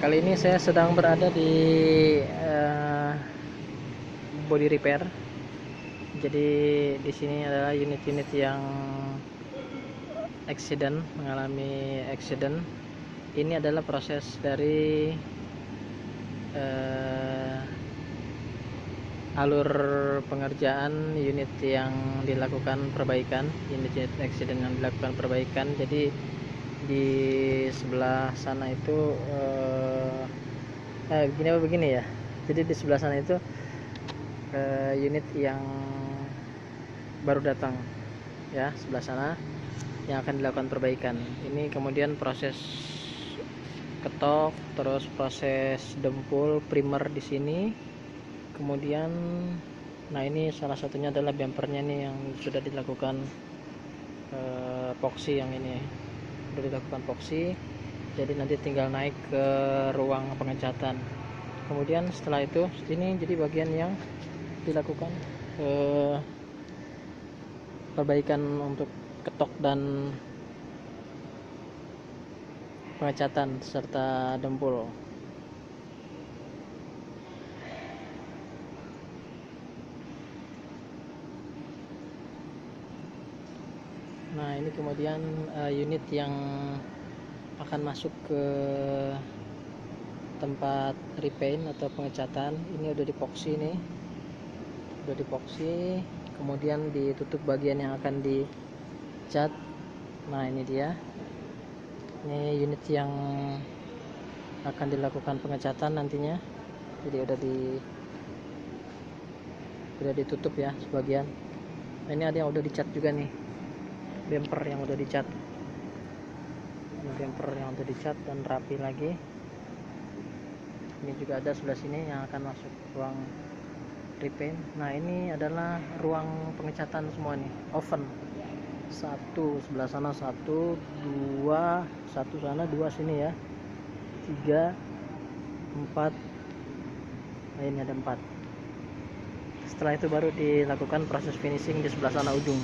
Kali ini saya sedang berada di body repair. Jadi di sini adalah unit-unit yang mengalami accident. Ini adalah proses dari alur pengerjaan unit yang dilakukan perbaikan, unit-unit accident yang dilakukan perbaikan. Jadi di sebelah sana itu begini ya. Jadi di sebelah sana itu unit yang baru datang ya, sebelah sana yang akan dilakukan perbaikan. Ini kemudian proses ketok, terus proses dempul primer di sini. Kemudian ini salah satunya adalah bumpernya nih yang sudah dilakukan epoxy. Yang ini sudah dilakukan epoxy, jadi nanti tinggal naik ke ruang pengecatan. Kemudian setelah itu ini jadi bagian yang dilakukan perbaikan untuk ketok dan pengecatan serta dempul. Nah ini kemudian unit yang akan masuk ke tempat repaint atau pengecatan. Ini udah dipoksi nih, udah dipoksi, kemudian ditutup bagian yang akan dicat. Nah ini dia, ini unit yang akan dilakukan pengecatan nantinya. Jadi udah ditutup ya sebagian. Ini ada yang udah dicat juga nih, bumper yang udah dicat. Ini bumper yang udah dicat dan rapi lagi. Ini juga ada sebelah sini yang akan masuk ruang repaint. Nah ini adalah ruang pengecatan semua nih. Oven satu sebelah sana, satu sana, dua sini ya, 3 4. Nah ini ada 4. Setelah itu baru dilakukan proses finishing di sebelah sana ujung.